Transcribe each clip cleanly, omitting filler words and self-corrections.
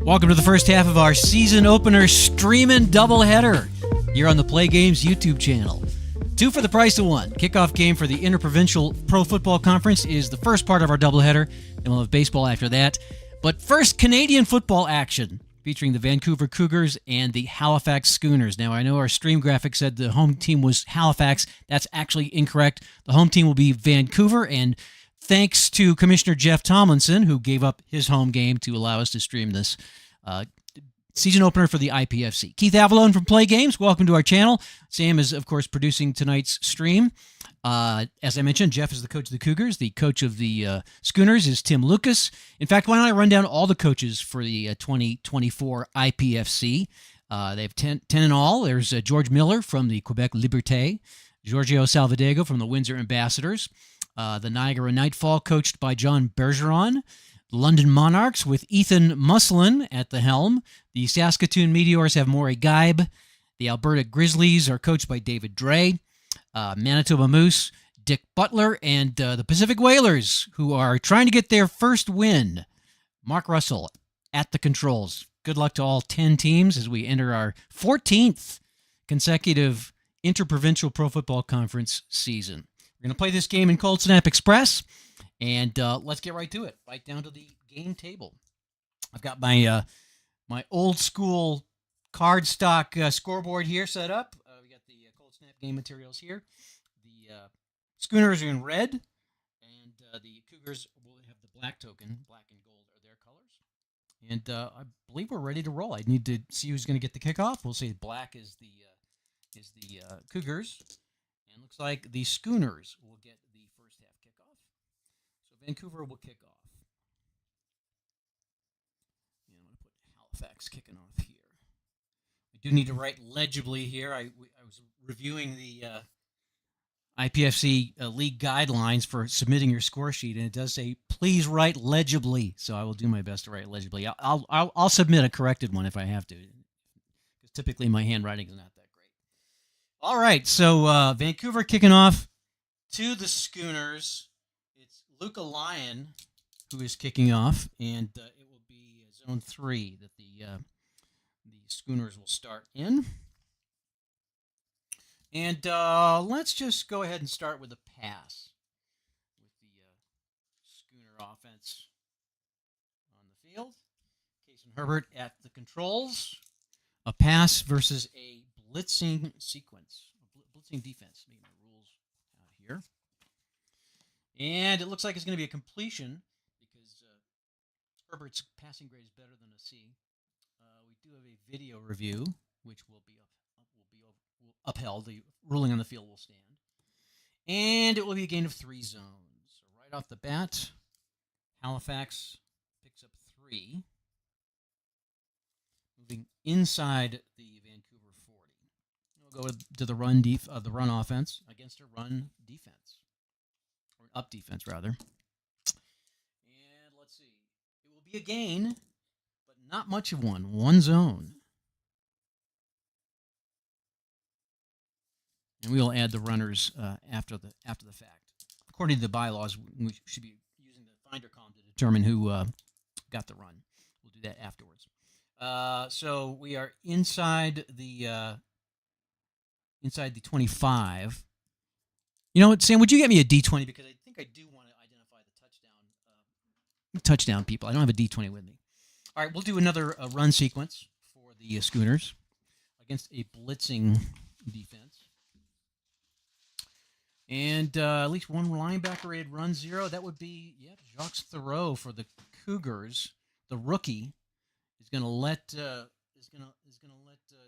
Welcome to the first half of our season opener streaming doubleheader here on the Play Games YouTube channel. 2 for the price of 1. Kickoff game for the Interprovincial Pro Football Conference is the first part of our doubleheader, and we'll have baseball after that. But first, Canadian football action featuring the Vancouver Cougars and the Halifax Schooners. Now, I know our stream graphic said the home team was Halifax. That's actually incorrect. The home team will be Vancouver, and thanks to Commissioner Jeff Tomlinson, who gave up his home game to allow us to stream this season opener for the IPFC. Keith Avalone from Play Games, welcome to our channel. Sam is, of course, producing tonight's stream. As I mentioned, Jeff is the coach of the Cougars. The coach of the Schooners is Tim Lucas. In fact, why don't I run down all the coaches for the 2024 IPFC? They have 10 in all. There's George Miller from the Quebec Liberté, Giorgio Salvadego from the Windsor Ambassadors, the Niagara Nightfall, coached by John Bergeron, London Monarchs with Ethan Muslin at the helm. The Saskatoon Meteors have Maury Geib. The Alberta Grizzlies are coached by David Dre. Manitoba Moose, Dick Butler, and the Pacific Whalers, who are trying to get their first win. Mark Russell at the controls. Good luck to all 10 teams as we enter our 14th consecutive Interprovincial Pro Football Conference season. We're going to play this game in Cold Snap Express, and let's get right to it. Right down to the game table. I've got my my old school card stock scoreboard here set up. We got the Cold Snap game materials here. The Schooners are in red, and the Cougars will have the black token. Black and gold are their colors. And I believe we're ready to roll. I need to see who's going to get the kickoff. We'll say black is the Cougars. And looks like the Schooners will get the first half kickoff. So Vancouver will kick off. And I'm going to put Halifax kicking off here. I do need to write legibly here. I was reviewing the IPFC league guidelines for submitting your score sheet, and it does say, please write legibly. So I will do my best to write legibly. I'll submit a corrected one if I have to, because typically my handwriting is not that great. All right, so Vancouver kicking off to the Schooners. It's Luca Lyon who is kicking off, and it will be Zone 3 that the Schooners will start in. And let's just go ahead and start with a pass with the Schooner offense on the field. Kason Herbert at the controls. A pass versus a blitzing sequence, blitzing defense. Let me get my rules out here. And it looks like it's going to be a completion because Herbert's passing grade is better than a C. We do have a video review, which will be upheld. The ruling on the field will stand. And it will be a gain of 3 zones. So right off the bat, Halifax picks up 3. Moving inside the Vancouver 40. We'll go to the run offense against a run defense. Or up defense, rather. And let's see. It will be a gain, but not much of one. 1 zone. And we will add the runners after the fact. According to the bylaws, we should be using the finder column to determine who got the run. We'll do that afterwards. So we are inside the 25. You know what, Sam? Would you get me a D20 because I think I do want to identify the touchdown people. I don't have a D20 with me. All right, we'll do another run sequence for the Schooners against a blitzing defense. And at least one linebacker rated run 0. That would be Jacques Thoreau for the Cougars. The rookie is going to let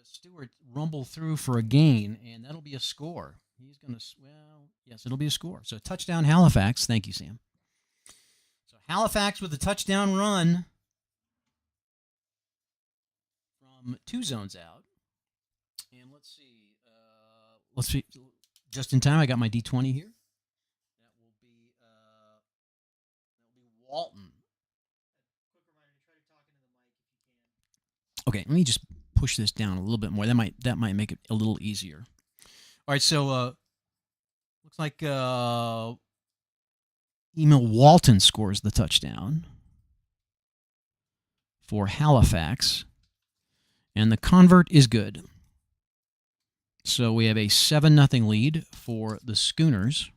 Stewart rumble through for a gain, and that'll be a score. He's going to yes, it'll be a score. So touchdown Halifax. Thank you, Sam. So Halifax with the touchdown run from 2 zones out, and let's see. Just in time, I got my D20 here. That will be Walton. Quick reminder to try to talk into the mic if you can. Okay, let me just push this down a little bit more. That might make it a little easier. All right, so looks like Emil Walton scores the touchdown for Halifax. And the convert is good. So we have a 7-0 lead for the Schooners.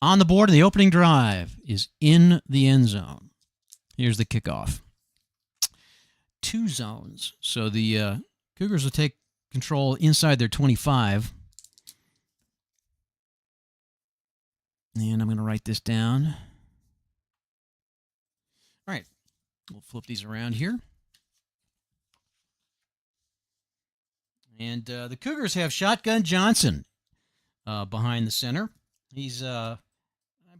On the board, the opening drive is in the end zone. Here's the kickoff. 2 zones. So the Cougars will take control inside their 25. And I'm going to write this down. All right. We'll flip these around here. And the Cougars have Shotgun Johnson behind the center. He's, I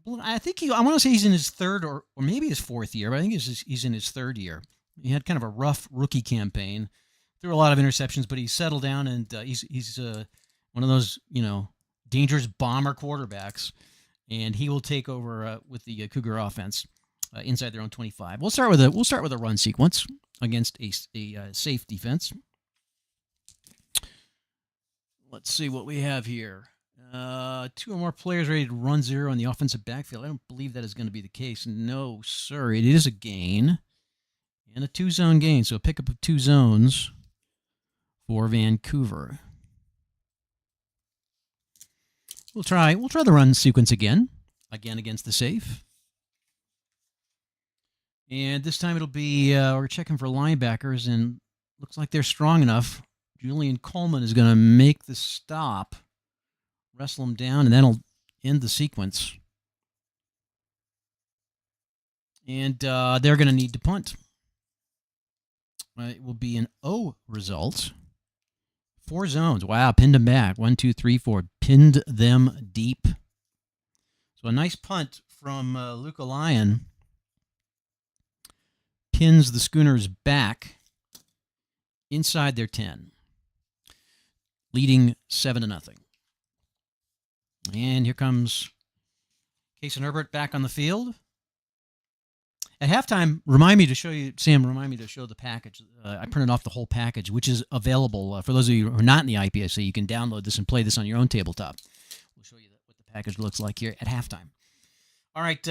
want to say he's in his third or maybe his fourth year, but I think he's in his third year. He had kind of a rough rookie campaign, threw a lot of interceptions, but he's settled down, and he's one of those, dangerous bomber quarterbacks, and he will take over with the Cougar offense inside their own 25. We'll start with a run sequence against a safe defense. Let's see what we have here. 2 or more players ready to run 0 in the offensive backfield. I don't believe that is going to be the case. No, sir. It is a gain. And a 2-zone gain. So a pickup of 2 zones for Vancouver. We'll try the run sequence again against the safe. And this time it'll be, we're checking for linebackers, and looks like they're strong enough. Julian Coleman is going to make the stop, wrestle him down, and that'll end the sequence. And they're going to need to punt. It will be an O result. 4 zones. Wow, pinned them back. 1, 2, 3, 4. Pinned them deep. So a nice punt from Luca Lyon. Pins the Schooners back inside their 10. Leading 7-0. And here comes Case and Herbert back on the field. At halftime, remind me to show the package. I printed off the whole package, which is available. For those of you who are not in the IPFC, you can download this and play this on your own tabletop. We'll show you what the package looks like here at halftime. All right,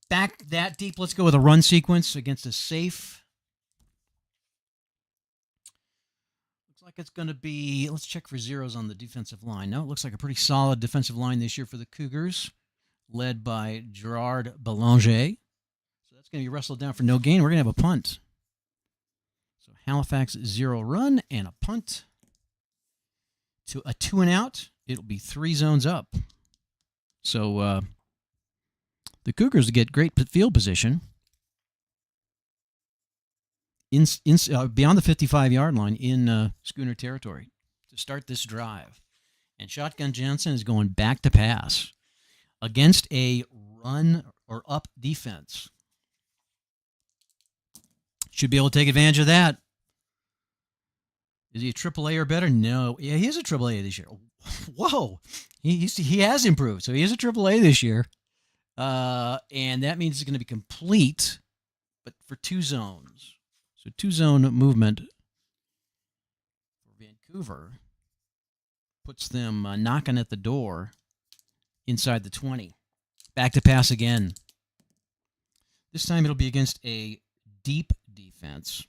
back that deep. Let's go with a run sequence against a safe. Looks like it's going to be, let's check for zeros on the defensive line. No, it looks like a pretty solid defensive line this year for the Cougars, led by Gerard Belanger. That's going to be wrestled down for no gain. We're going to have a punt. So Halifax 0 run and a punt to a 2-and-out. It'll be 3 zones up. So the Cougars get great field position beyond the 55-yard line in Schooner territory to start this drive. And Shotgun Johnson is going back to pass against a run or up defense. Should be able to take advantage of that. Is he a AAA or better? No. Yeah, he is a AAA this year. Whoa. He has improved. So he is a AAA this year. And that means it's going to be complete, but for 2 zones. So 2-zone movement for Vancouver puts them knocking at the door inside the 20. Back to pass again. This time it'll be against a deep defense.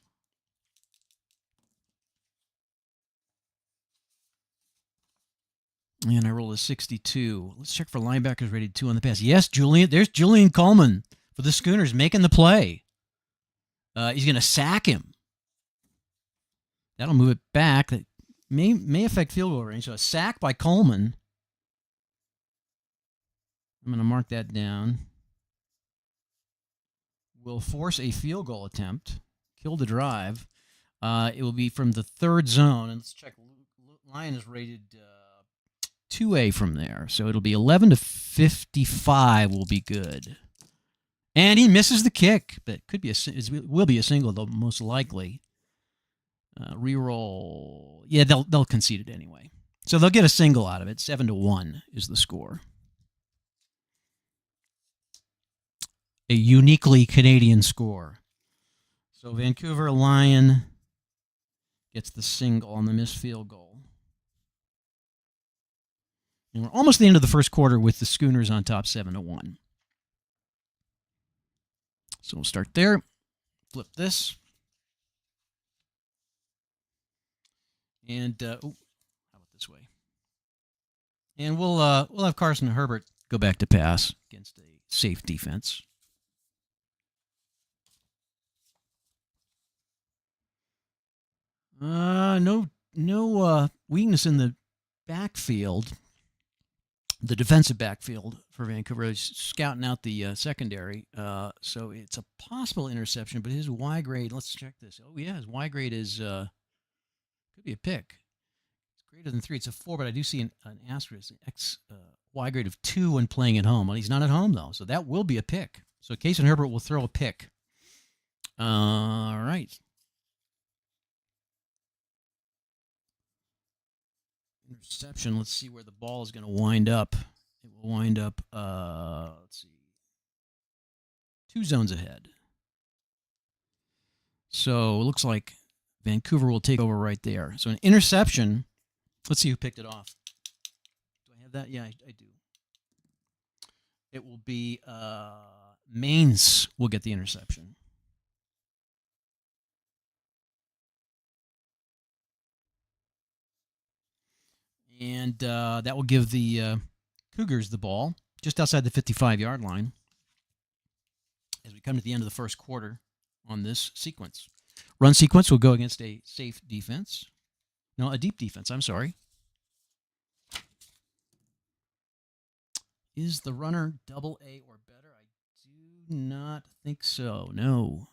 And I roll a 62. Let's check for linebackers rated 2 on the pass. Yes, there's Julian Coleman for the Schooners making the play. He's going to sack him. That'll move it back. That may affect field goal range. So a sack by Coleman. I'm going to mark that down. Will force a field goal attempt. Kill the drive. It will be from the 3rd zone. And let's check. Lion is rated 2A from there. So it'll be 11 to 55 will be good. And he misses the kick. But could be it will be a single, though, most likely. Reroll. Yeah, they'll concede it anyway. So they'll get a single out of it. 7-1 is the score. A uniquely Canadian score. So Vancouver Lion gets the single on the missed field goal. And we're almost at the end of the first quarter with the Schooners on top 7-1. So we'll start there. flip this. And, how about this way? And we'll have Carson Herbert go back to pass against a safe defense. No weakness in the backfield. The defensive backfield for Vancouver is scouting out the secondary. So it's a possible interception, but his Y grade, let's check this. Oh, yeah, his Y grade is, could be a pick. It's greater than 3. It's a 4, but I do see an asterisk, Y grade of 2 when playing at home. Well, he's not at home, though, so that will be a pick. So Carson Herbert will throw a pick. All right. Interception. Let's see where the ball is going to wind up. It will wind up, let's see, 2 zones ahead. So it looks like Vancouver will take over right there. So an interception. Let's see who picked it off. Do I have that? Yeah, I do. It will be Mainz will get the interception. And that will give the Cougars the ball just outside the 55-yard line as we come to the end of the first quarter on this sequence. Run sequence will go against a safe defense. No, a deep defense. I'm sorry. Is the runner double A or better? I do not think so. No.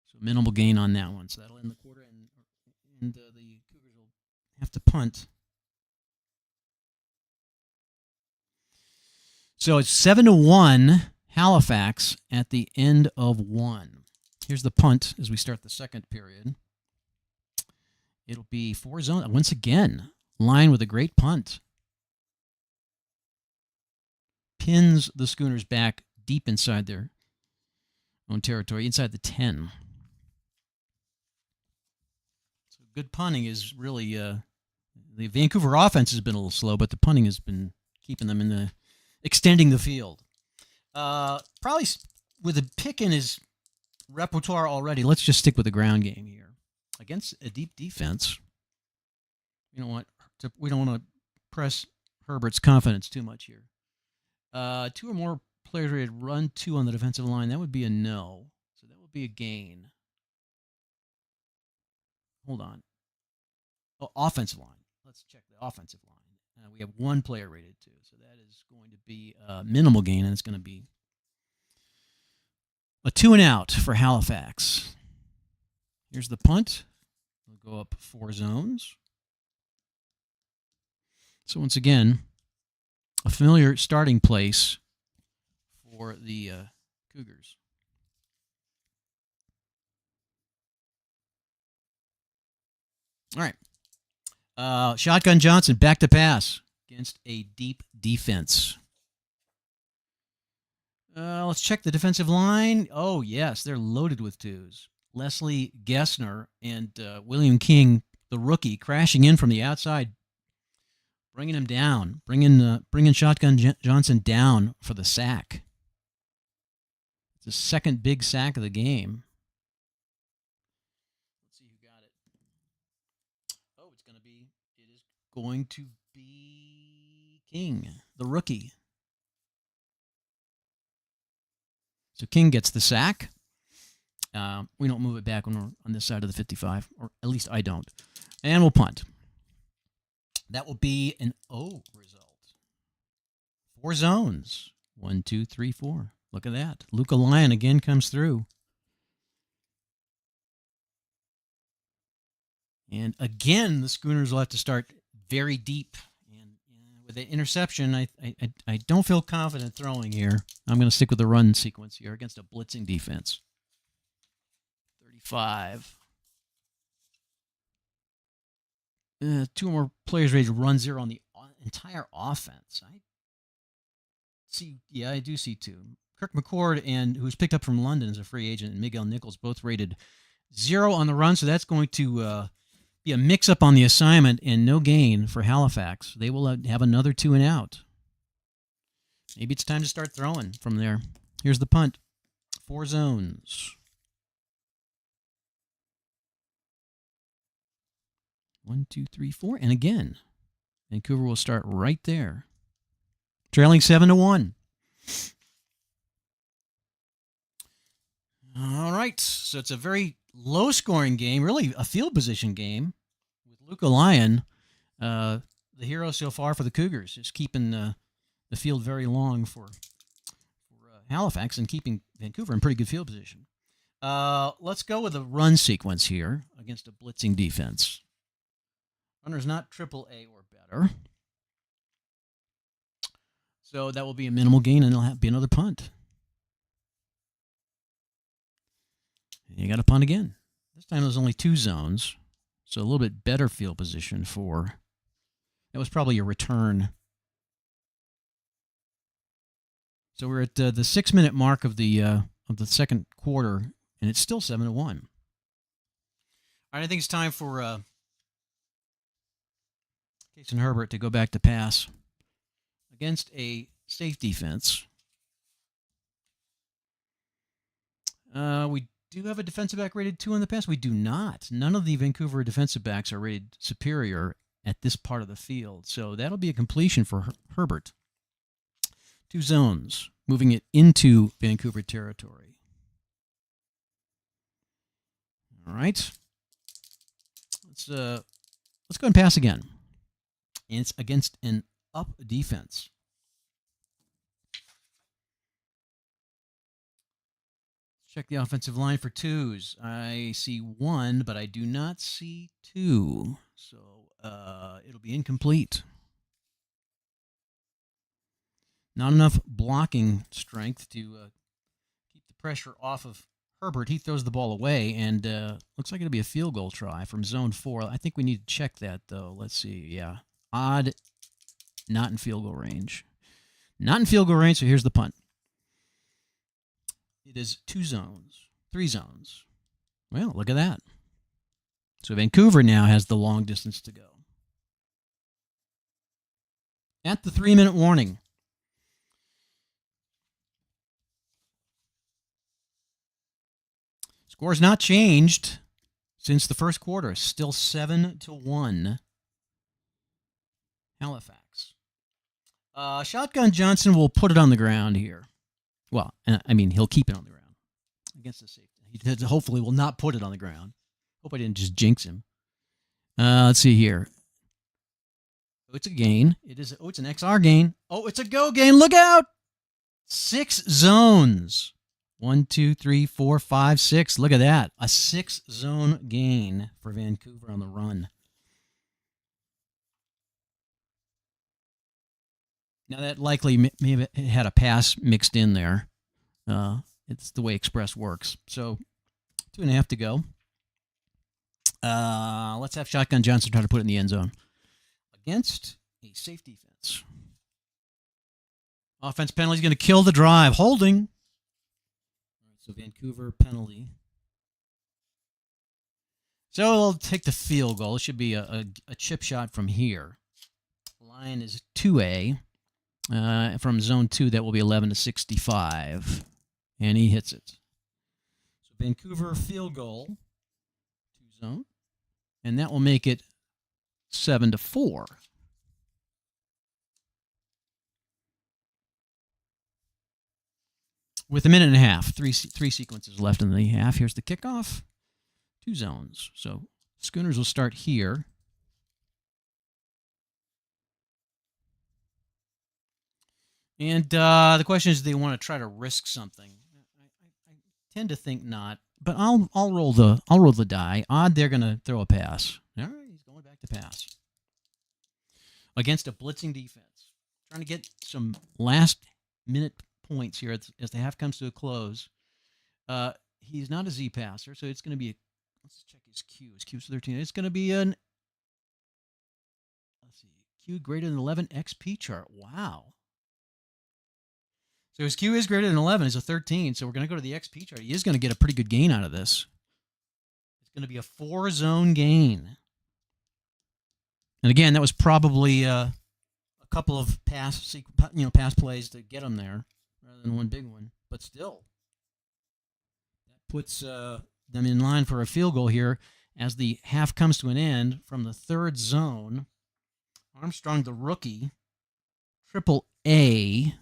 So minimal gain on that one. So that'll end the quarter, and the Cougars will have to punt. So it's 7-1 Halifax at the end of 1. Here's the punt as we start the second period. It'll be 4 zone. Once again, line with a great punt. Pins the Schooners back deep inside their own territory, inside the 10. So good punting is really, the Vancouver offense has been a little slow, but the punting has been keeping them in the, extending the field. Probably with a pick in his repertoire already, let's just stick with the ground game here. Against a deep defense, we don't want to press Herbert's confidence too much here. 2 or more players ready to run 2 on the defensive line. That would be a no. So that would be a gain. Hold on. Oh, offensive line. Let's check the offensive line. We have 1 player rated 2. So that is going to be a minimal gain, and it's going to be a 2 and out for Halifax. Here's the punt. We'll go up 4 zones. So once again, a familiar starting place for the Cougars. All right. Shotgun Johnson back to pass against a deep defense. Let's check the defensive line. Oh, yes, they're loaded with 2s. Leslie Gessner and William King, the rookie, crashing in from the outside, bringing him down, bringing Shotgun Johnson down for the sack. It's the second big sack of the game. Let's see who got it. Oh, it is going to be King, the rookie. So King gets the sack. We don't move it back when we're on this side of the 55, or at least I don't. And we'll punt. That will be an O result. 4 zones. 1, 2, 3, 4. Look at that. Luca Lyon again comes through. And again, the Schooners will have to start very deep. And with the interception, I don't feel confident throwing here. I'm going to stick with the run sequence here against a blitzing defense. 35. 2 or more players ready to run 0 on the entire offense. I do see 2. Kirk McCord, and who's picked up from London as a free agent, and Miguel Nichols, both rated 0 on the run. So that's going to be a mix-up on the assignment and no gain for Halifax. They will have another 2 and out. Maybe it's time to start throwing from there. Here's the punt. 4 zones. 1, 2, 3, 4. And again, Vancouver will start right there. Trailing 7-1. All right. So it's a very low-scoring game, really a field position game with Luca Lyon, the hero so far for the Cougars, just keeping the field very long for Halifax and keeping Vancouver in pretty good field position. Let's go with a run sequence here against a blitzing defense. Runner's not AAA or better. So that will be a minimal gain, and it'll be another punt. And you got to punt again. This time there's only 2 zones, so a little bit better field position for. That was probably a return. So we're at the 6-minute mark of the second quarter, and it's still 7-1. All right, I think it's time for Case and Herbert to go back to pass against a safe defense. We do have a defensive back rated 2 in the pass. We do not. None of the Vancouver defensive backs are rated superior at this part of the field. So that'll be a completion for Herbert. 2 zones, moving it into Vancouver territory. All right. Let's go and pass again. And it's against an up defense. Check the offensive line for 2s. I see 1, but I do not see 2. So it'll be incomplete. Not enough blocking strength to keep the pressure off of Herbert. He throws the ball away, and looks like it'll be a field goal try from zone 4. I think we need to check that, though. Let's see. Yeah. Odd, not in field goal range. Not in field goal range, so here's the punt. It is 2 zones, 3 zones. Well, look at that. So Vancouver now has the long distance to go. At the 3-minute warning. Score's not changed since the first quarter. Still 7-1. Halifax. Shotgun Johnson will put it on the ground here. Well, I mean, he'll keep it on the ground against the safety. He hopefully will not put it on the ground. Hope I didn't just jinx him. Let's see here. Oh, it's a gain. It's an XR gain. Oh, it's a go gain. Look out! 6 zones. 1, 2, 3, 4, 5, 6. Look at that. A 6-zone gain for Vancouver on the run. Now, that likely may have had a pass mixed in there. It's the way Express works. So, 2.5 to go. Let's have Shotgun Johnson try to put it in the end zone. Against a safe defense. Offense penalty is going to kill the drive. Holding. So, Vancouver penalty. So, they'll take the field goal. It should be a chip shot from here. Line is 2A. From zone 2, that will be 11-65. And he hits it. So Vancouver field goal, 2 zone. And that will make it 7-4. With a minute and a half, three sequences left in the half. Here's the kickoff. 2 zones. So Schooners will start here. And the question is, do they want to try to risk something? I tend to think not, but I'll roll the die. Odd, they're going to throw a pass. All right, he's going back to pass against a blitzing defense, trying to get some last-minute points here as the half comes to a close. He's not a Z passer, so it's going to be let's check his Q. His Q's 13. It's going to be let's see, Q greater than 11 XP chart. Wow. So his Q is greater than 11. It's a 13. So we're going to go to the XP chart. He is going to get a pretty good gain out of this. It's going to be a 4-zone gain. And again, that was probably a couple of pass plays to get him there rather than one big one. But still, that puts them in line for a field goal here. as the half comes to an end from the third zone. Armstrong, the rookie, triple A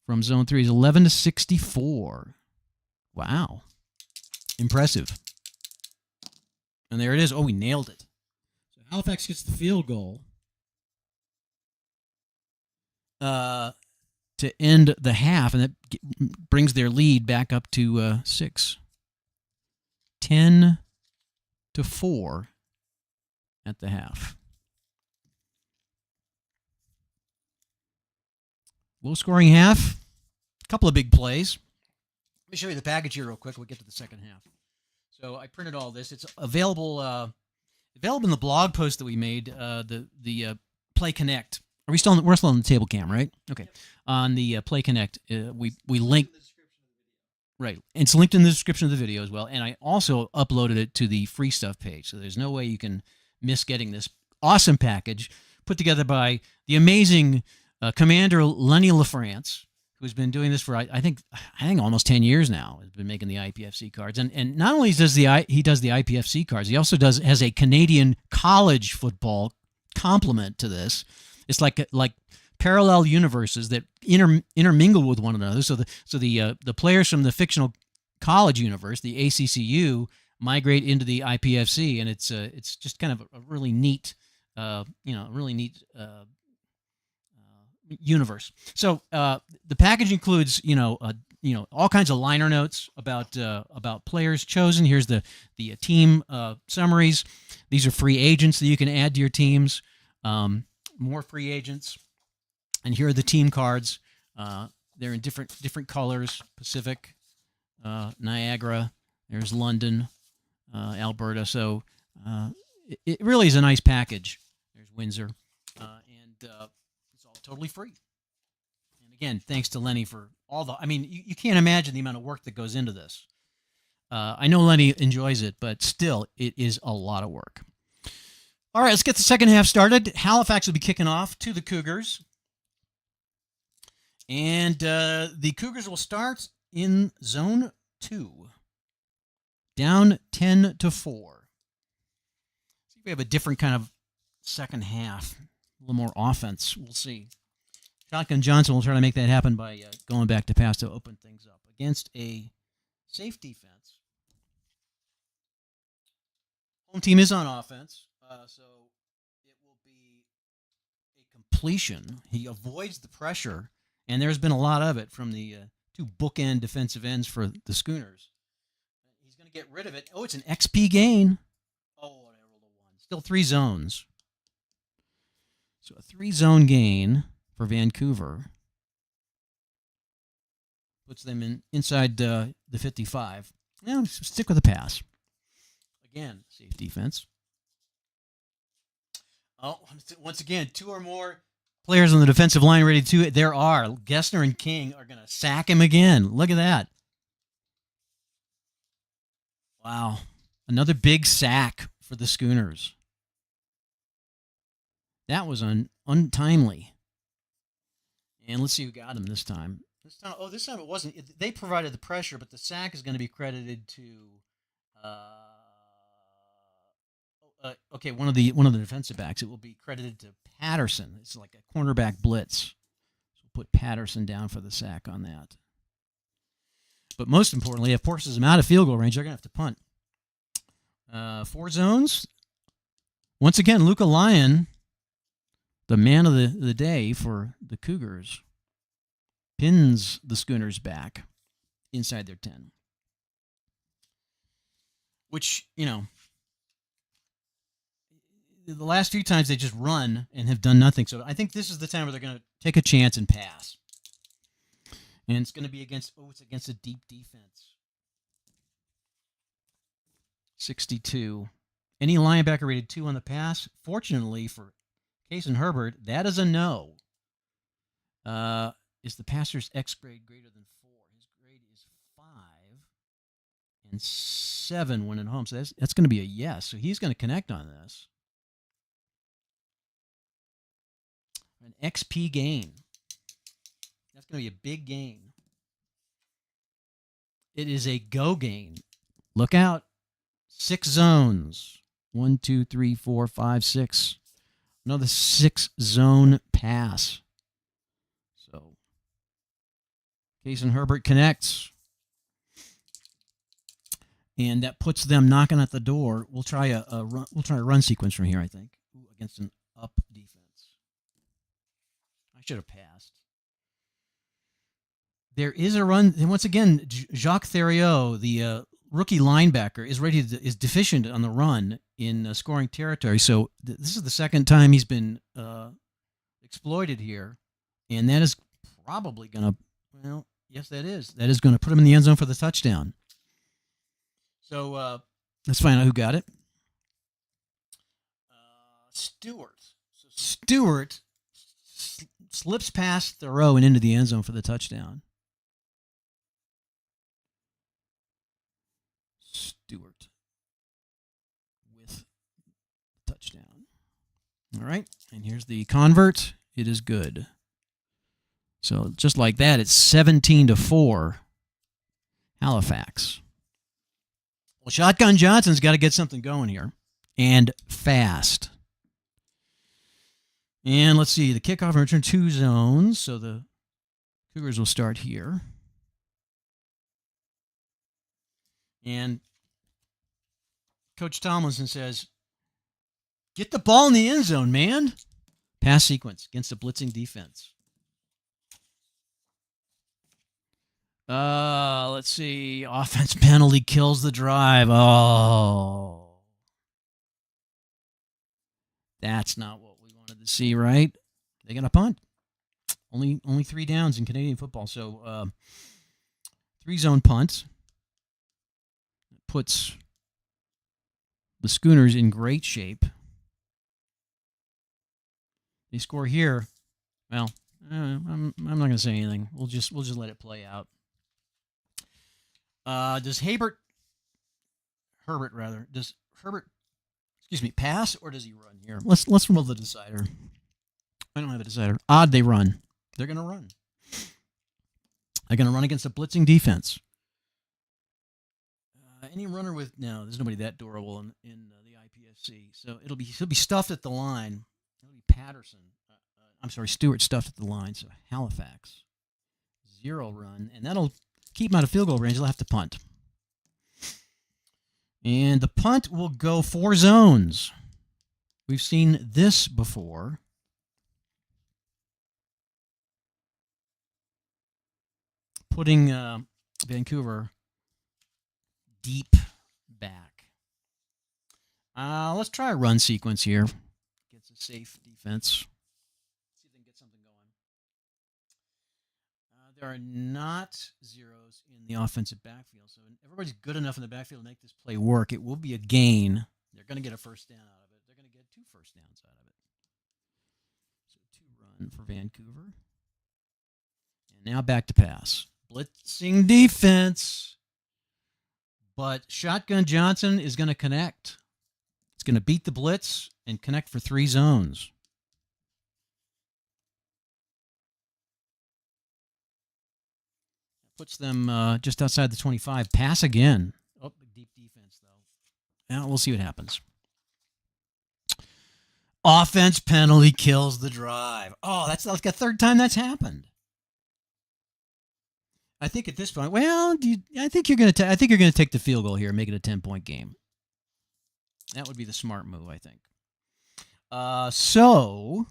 from zone 3 is 11-64. Wow. Impressive. And there it is. Oh, we nailed it. So Halifax gets the field goal to end the half, and that brings their lead back up to 6. 10-4 at the half. Low-scoring half. A couple of big plays. Let me show you the package here real quick. We'll get to the second half. So I printed all this. It's available in the blog post that we made. The Play Connect. We're still on the table cam, right? Okay. On the Play Connect, we link. Right. It's linked in the description of the video as well. And I also uploaded it to the free stuff page. So there's no way you can miss getting this awesome package put together by the amazing Commander Lenny LaFrance, who's been doing this for I think almost 10 years now. Has been making the IPFC cards, and not only does the IPFC cards, he also has a Canadian college football complement to this. It's like parallel universes that intermingle with one another. So the players from the fictional college universe, the ACCU, migrate into the IPFC, and it's just kind of a really neat universe. So the package includes all kinds of liner notes about players chosen. Here's the team summaries. These are free agents that you can add to your teams. More free agents, and here are the team cards. They're in different colors: Pacific, Niagara. There's London, Alberta. So it really is a nice package. There's Windsor, and it's all totally free. And again, thanks to Lenny for all the. I mean, you can't imagine the amount of work that goes into this. I know Lenny enjoys it, but still, it is a lot of work. All right, let's get the second half started. Halifax will be kicking off to the Cougars. And the Cougars will start in zone 2. Down 10-4. See if we have a different kind of second half. A little more offense. We'll see. Shotgun Johnson will try to make that happen by going back to pass to open things up. Against a safe defense. Home team is on offense. So it will be a completion. He avoids the pressure, and there's been a lot of it from the two bookend defensive ends for the Schooners. He's going to get rid of it. Oh, it's an XP gain. Oh, I rolled a 1. Still 3 zones. So a 3-zone gain for Vancouver puts them inside the 55. Now stick with the pass. Again, safe defense. Oh, once again, 2 or more players on the defensive line ready to. There are. Gessner and King are going to sack him again. Look at that. Wow. Another big sack for the Schooners. That was untimely. And let's see who got him this time. This time it wasn't. They provided the pressure, but the sack is going to be credited to... one of the defensive backs. It will be credited to Patterson. It's like a cornerback blitz. So we'll put Patterson down for the sack on that. But most importantly, if forces them out of field goal range, they're going to have to punt. 4 zones. Once again, Luca Lyon, the man of the day for the Cougars, pins the Schooners back inside their 10. Which, the last few times they just run and have done nothing. So I think this is the time where they're going to take a chance and pass. And it's going to be against a deep defense. 62. Any linebacker rated 2 on the pass? Fortunately for Case and Herbert, that is a no. Is the passer's X grade greater than 4? His grade is 5 and 7 when at home. So that's going to be a yes. So he's going to connect on this. An XP gain. That's going to be a big gain. It is a go gain. Look out. 6 zones. 1, 2, 3, 4, 5, 6. Another 6-zone pass. So, Case and Herbert connects. And that puts them knocking at the door. We'll try a run. We'll try a run sequence from here, I think, against an up defense. I should have passed. There is a run, and once again, Jacques Thériault, the rookie linebacker, is deficient on the run in scoring territory. So this is the second time he's been exploited here, and that is probably going to, well, yes, that is going to put him in the end zone for the touchdown. So let's find out who got it. Stewart. So Stewart slips past Thoreau and into the end zone for the touchdown. Stewart with touchdown. All right, and here's the convert. It is good. So just like that, it's 17-4. Halifax. Well, Shotgun Johnson's got to get something going here, and fast. And let's see, the kickoff and return 2 zones, so the Cougars will start here. And Coach Tomlinson says, get the ball in the end zone, man. Pass sequence against a blitzing defense. Let's see. Offense penalty kills the drive. Oh. That's not what we wanted to see, right? They're going to punt. Only 3 downs in Canadian football. So 3-zone punt. Puts the Schooners in great shape. They score here. Well, I'm not going to say anything. We'll just let it play out. Does Herbert, pass or does he run here? Let's roll the decider. I don't have a decider. Odd they run. They're going to run. They're going to run against a blitzing defense. Any runner with there's nobody that durable in the IPFC, so he'll be stuffed at the line. It'll be Patterson. Stewart stuffed at the line. So Halifax 0 run, and that'll keep him out of field goal range. They'll have to punt, and the punt will go 4 zones. We've seen this before. Putting Vancouver deep back. Let's try a run sequence here. Gets a safe defense. See if they can get something going. There are not zeros in the offensive backfield, so everybody's good enough in the backfield to make this play work. It will be a gain. They're going to get a first down out of it. They're going to get 2 first downs out of it. So 2 run for Vancouver. And now back to pass. Blitzing defense. But Shotgun Johnson is going to connect. It's going to beat the blitz and connect for 3 zones. Puts them just outside the 25. Pass again. Oh, deep defense, though. Now we'll see what happens. Offense penalty kills the drive. Oh, that's like a 3rd time that's happened. I think at this point, I think you're going to take the field goal here and make it a 10-point game. That would be the smart move, I think. So,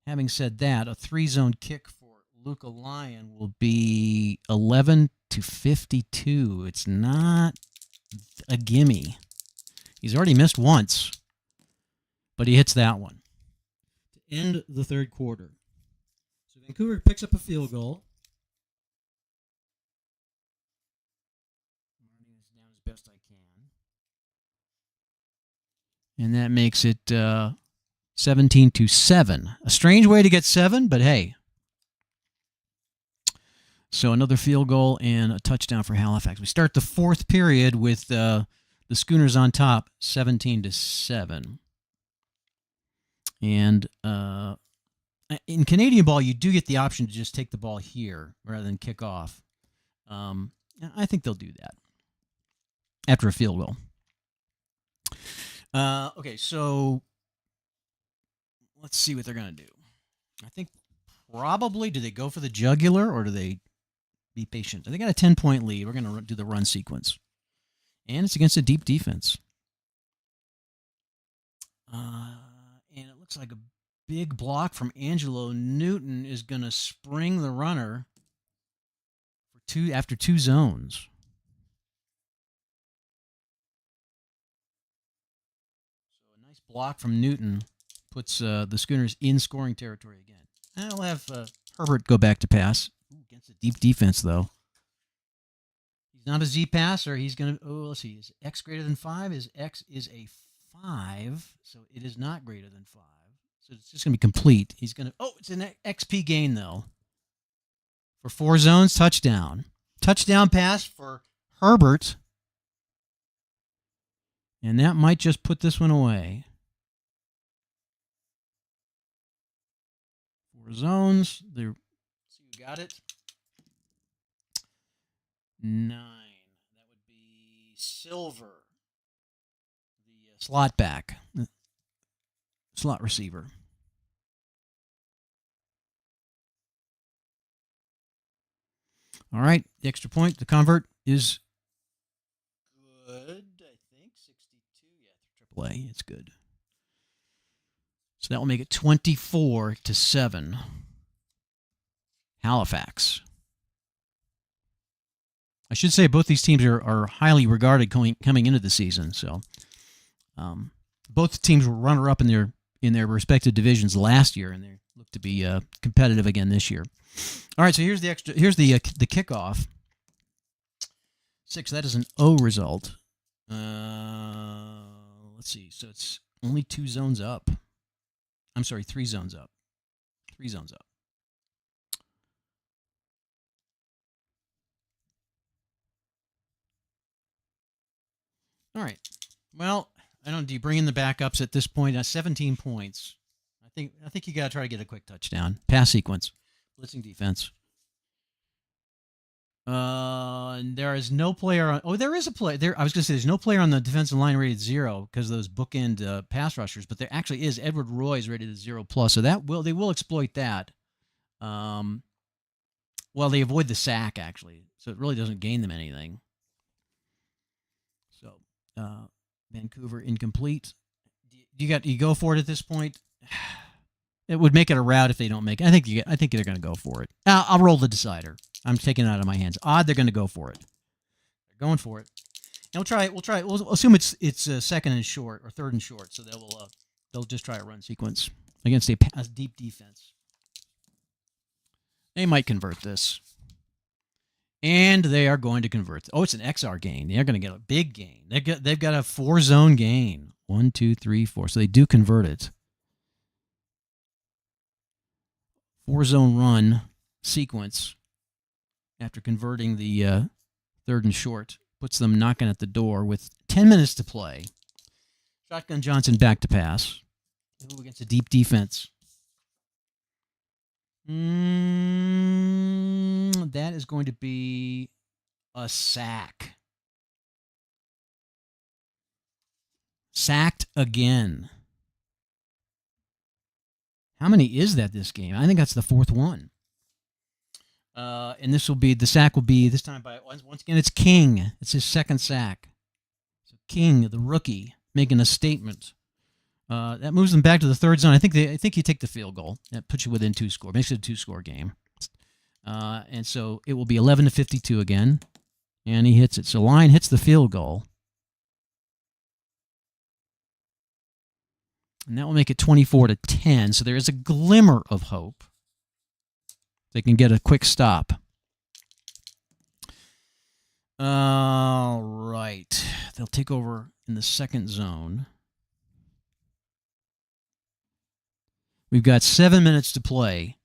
having said that, a 3-zone kick for Luca Lyon will be 11-52. It's not a gimme. He's already missed once, but he hits that one to end the 3rd quarter. So Vancouver picks up a field goal. Best I can. And that makes it 17-7. A strange way to get 7, but hey. So another field goal and a touchdown for Halifax. We start the 4th period with the Schooners on top, 17-7. And in Canadian ball, you do get the option to just take the ball here rather than kick off. I think they'll do that after a field goal. Okay, so let's see what they're going to do. I think probably, do they go for the jugular or do they be patient? They got a 10-point lead. We're going to do the run sequence. And it's against a deep defense. And it looks like a big block from Angelo Newton is going to spring the runner for after 2 zones. So a nice block from Newton puts the Schooners in scoring territory again. I'll have Herbert go back to pass. Ooh, against a deep defense, though. He's not a Z passer. He's going to, let's see. Is X greater than 5? His X is a 5, so it is not greater than 5. So it's just going to be complete. He's going to, it's an XP gain, though. For 4 zones, touchdown. Touchdown pass for Herbert. And that might just put this one away. 4 zones. There. So you got it. 9. That would be Silver. The slot back. Slot receiver. All right. The extra point, the convert is good, I think. 62. Yeah, AAA. It's good. So that will make it 24-7. Halifax. I should say both these teams are highly regarded coming into the season. So both teams were runner-up in their respective divisions last year, and they look to be competitive again this year. All right, so here's the kickoff. 6. That is an O result. Let's see. So it's only 2 zones up. I'm sorry, 3 zones up. 3 zones up. All right. Well, I don't. Do you bring in the backups at this point? 17 points. I think you got to try to get a quick touchdown. Pass sequence, blitzing defense. And there is no player on. Oh, there is a play. There, I was going to say there's no player on the defensive line rated 0 because of those bookend pass rushers. But there actually is. Edward Roy is rated at 0+, so they will exploit that. Well, they avoid the sack actually, so it really doesn't gain them anything. So, Vancouver incomplete. You go for it at this point. It would make it a rout if they don't make it. I think they're going to go for it. I'll roll the decider. I'm taking it out of my hands. Odd, they're going to go for it. They're going for it. And we'll try. We'll assume it's second and short or third and short. So they'll just try a run sequence against a deep defense. They might convert this, and they are going to convert. Oh, it's an XR gain. They're going to get a big gain. They've got a 4-zone gain. 1, 2, 3, 4. So they do convert it. 4-zone run sequence after converting the third and short puts them knocking at the door with 10 minutes to play. Shotgun Johnson back to pass. Ooh, against a deep defense. That is going to be a sack. Sacked again. How many is that this game? I think that's the 4th one. And the sack will be this time by, once again, it's King. It's his 2nd sack. So King, the rookie, making a statement. That moves them back to the 3rd zone. I think you take the field goal. That puts you within 2 score. Makes it a 2-score game. And so it will be 11-52 again. And he hits it. So Line hits the field goal. And that will make it 24-10. So there is a glimmer of hope. They can get a quick stop. All right. They'll take over in the 2nd zone. We've got 7 minutes to play.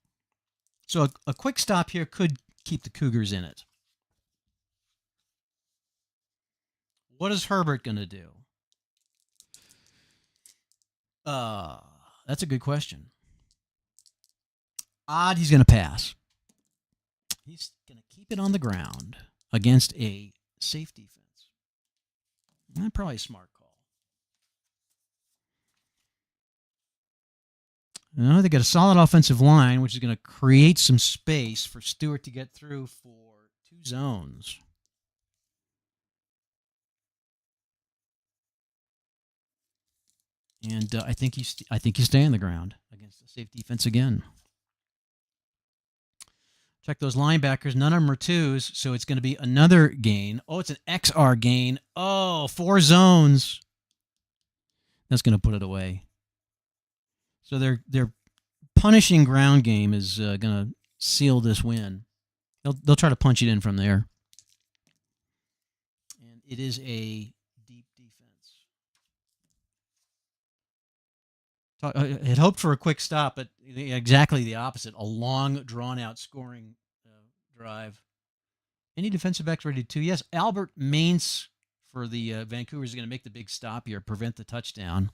So a quick stop here could keep the Cougars in it. What is Herbert going to do? That's a good question. Odd, he's going to pass. He's going to keep it on the ground against a safe defense. Probably a smart call. They got a solid offensive line, which is going to create some space for Stewart to get through for 2 zones. And I think you stay on the ground against the safe defense again. Check those linebackers. None of them are 2s, so it's going to be another gain. Oh, it's an XR gain. Oh, 4 zones. That's going to put it away. So their punishing ground game is going to seal this win. They'll try to punch it in from there. And it is a deep defense. I had hoped for a quick stop, but exactly the opposite. A long, drawn-out scoring drive. Any defensive backs ready to? Yes, Albert Mainz for the Vancouver is going to make the big stop here, prevent the touchdown.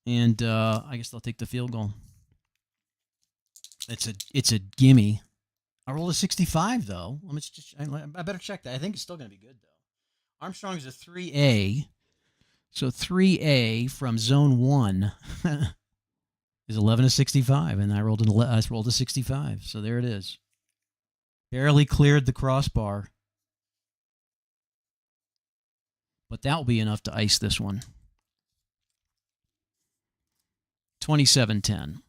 And I guess they'll take the field goal. It's a gimme. I rolled a 65 though. I better check that. I think it's still going to be good though. Armstrong is a 3A, so 3A from zone 1 is 11 to 65, and I rolled a 65. So there it is. Barely cleared the crossbar, but that will be enough to ice this one. 27-10.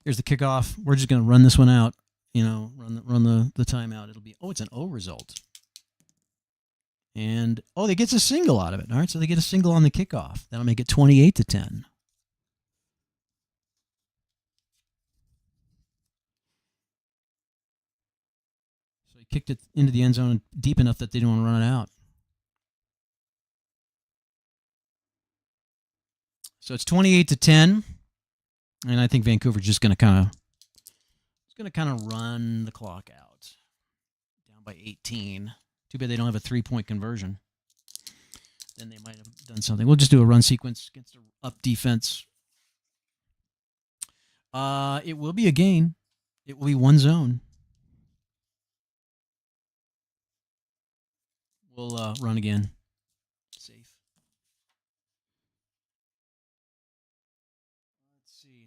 Here's the kickoff. We're just going to run this one out. Run the timeout. It'll be, it's an O result. And, they get a single out of it. All right, so they get a single on the kickoff. That'll make it 28-10. So he kicked it into the end zone deep enough that they didn't want to run it out. So it's 28-10, and I think Vancouver's just going to kind of run the clock out. Down by 18. Too bad they don't have a 3-point conversion. Then they might have done something. We'll just do a run sequence against an up defense. It will be a gain. It will be 1 zone. We'll run again. Safe.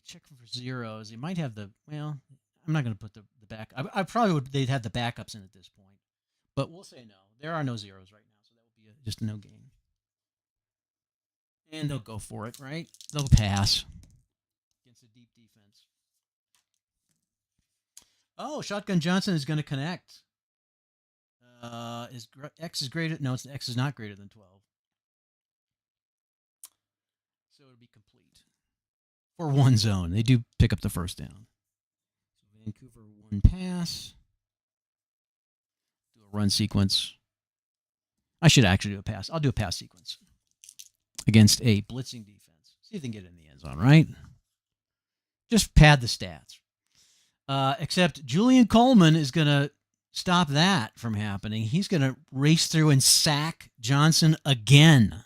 Check for zeros. They might have I'm not going to put the back. I probably would. They'd have the backups in at this point, but we'll say no. There are no zeros right now, so that would be just a no gain. And they'll go for it, right? They'll pass against a deep defense. Oh, Shotgun Johnson is going to connect. X is greater? No, X is not greater than 12. So it'll be complete. For 1 zone. They do pick up the first down. So Vancouver 1 pass. Do a run sequence. I should actually do a pass. I'll do a pass sequence against a blitzing defense. See if they can get it in the end zone, right? Just pad the stats. Except Julian Coleman is going to stop that from happening. He's going to race through and sack Johnson again.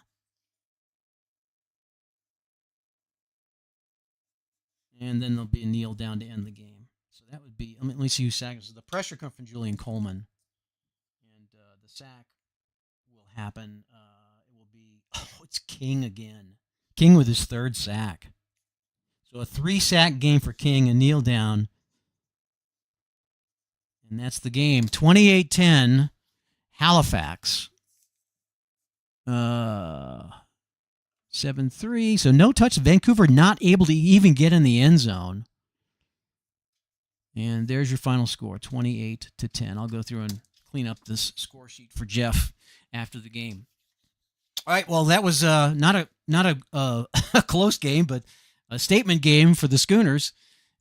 And then there'll be a kneel down to end the game. So that would be, let me see who sacked. So the pressure comes from Julian Coleman. And the sack will happen. It will be, it's King again. King with his 3rd sack. So a 3-sack game for King, a kneel down. And that's the game. 28-10, Halifax. 7-3. So no touch. Vancouver not able to even get in the end zone. And there's your final score, 28-10. I'll go through and clean up this score sheet for Jeff after the game. All right. Well, that was not a a close game, but a statement game for the Schooners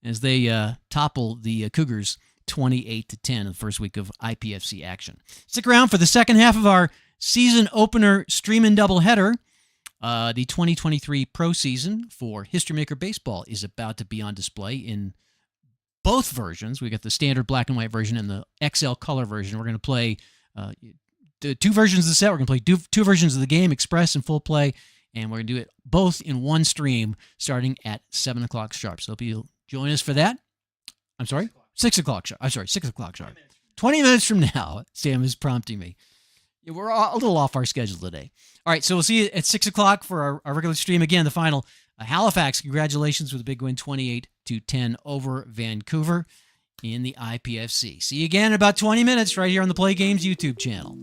as they topple the Cougars 28-10 in the first week of IPFC action. Stick around for the second half of our season opener stream-in doubleheader. The 2023 pro season for History Maker Baseball is about to be on display in both versions. We got the standard black and white version and the XL color version. We're going to play the 2 versions of the set. We're going to play 2 versions of the game, Express and Full Play, and we're going to do it both in one stream starting at 7 o'clock sharp. So hope you'll join us for that. I'm sorry? 6 o'clock sharp. I'm sorry, 6 o'clock sharp. 20 minutes from now. Sam is prompting me. Yeah, we're a little off our schedule today. All right, so we'll see you at 6 o'clock for our regular stream. Again, the final. Halifax, congratulations with a big win, 28-10 over Vancouver in the IPFC. See you again in about 20 minutes right here on the Play Games YouTube channel.